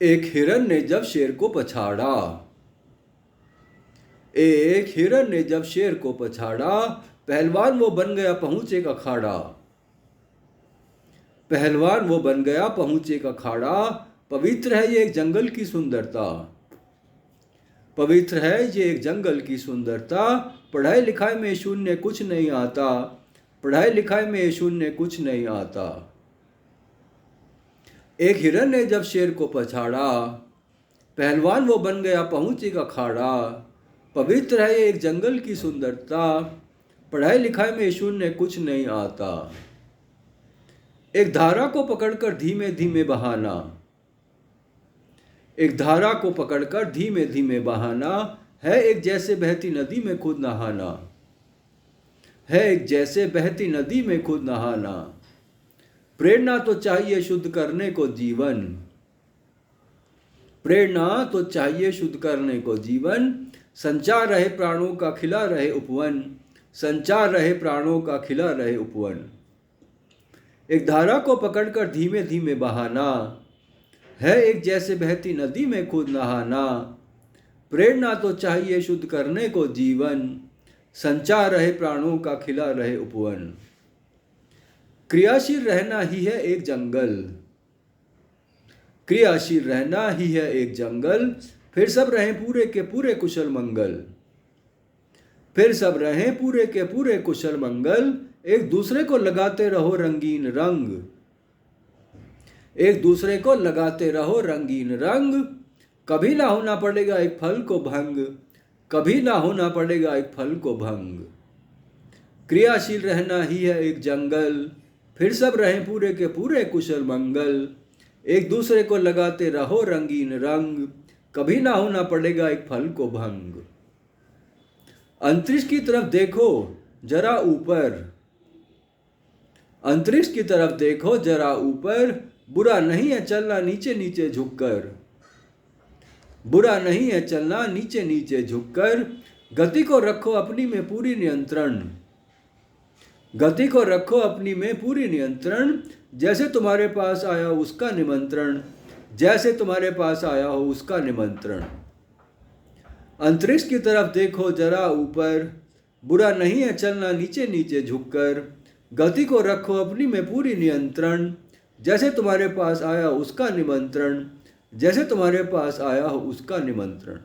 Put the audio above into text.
एक हिरन ने जब शेर को पछाड़ा। एक हिरन ने जब शेर को पछाड़ा, पहलवान वो बन गया पहुंच एक अखाड़ा। पहलवान वो बन गया पहुंच एक अखाड़ा। पवित्र है ये एक जंगल की सुंदरता। पवित्र है ये एक जंगल की सुंदरता। पढ़ाई लिखाई में शून्य कुछ नहीं आता। पढ़ाई लिखाई में शून्य कुछ नहीं आता। एक हिरन ने जब शेर को पछाड़ा, पहलवान वो बन गया पहुंच एक अखाड़ा। पवित्र है ये एक जंगल की सुंदरता। पढ़ाई लिखाई में शून्य कुछ नहीं आता। एक धारा को पकड़कर धीमे धीमे बहाना। एक धारा को पकड़कर धीमे धीमे बहाना है एक जैसे बहती नदी में खुद नहाना। है एक जैसे बहती नदी में खुद नहाना। प्रेरणा तो चाहिए शुद्ध करने को जीवन। प्रेरणा तो चाहिए शुद्ध करने को जीवन। संचार रहे प्राणों का खिला रहे उपवन। संचार रहे प्राणों का खिला रहे उपवन। एक धारा को पकड़कर धीमे धीमे बहाना है एक जैसे बहती नदी में खुद नहाना। प्रेरणा तो चाहिए शुद्ध करने को जीवन। संचार रहे प्राणों का खिला रहे उपवन। क्रियाशील रहना ही है एक जंगल। क्रियाशील रहना ही है एक जंगल। फिर सब रहें पूरे के पूरे कुशल मंगल। फिर सब रहें पूरे के पूरे कुशल मंगल। एक दूसरे को लगाते रहो रंगीन रंग। एक दूसरे को लगाते रहो रंगीन रंग। कभी ना होना पड़ेगा एक फल को भंग। कभी ना होना पड़ेगा एक फल को भंग। क्रियाशील रहना ही है एक जंगल। फिर सब रहें पूरे के पूरे कुशल मंगल। एक दूसरे को लगाते रहो रंगीन रंग। कभी ना होना पड़ेगा एक फल को भंग। अंतरिक्ष की तरफ देखो जरा ऊपर। अंतरिक्ष की तरफ देखो जरा ऊपर। बुरा नहीं है चलना नीचे नीचे झुककर। बुरा नहीं है चलना नीचे नीचे झुककर। गति को रखो अपनी में पूरी नियंत्रण। गति को रखो अपनी में पूरी नियंत्रण। जैसे तुम्हारे पास आया उसका निमंत्रण। जैसे तुम्हारे पास आया हो उसका निमंत्रण। अंतरिक्ष की तरफ देखो जरा ऊपर। बुरा नहीं है चलना नीचे नीचे झुककर। गति को रखो अपनी में पूरी नियंत्रण। जैसे तुम्हारे पास आया उसका निमंत्रण। जैसे तुम्हारे पास आया हो उसका निमंत्रण।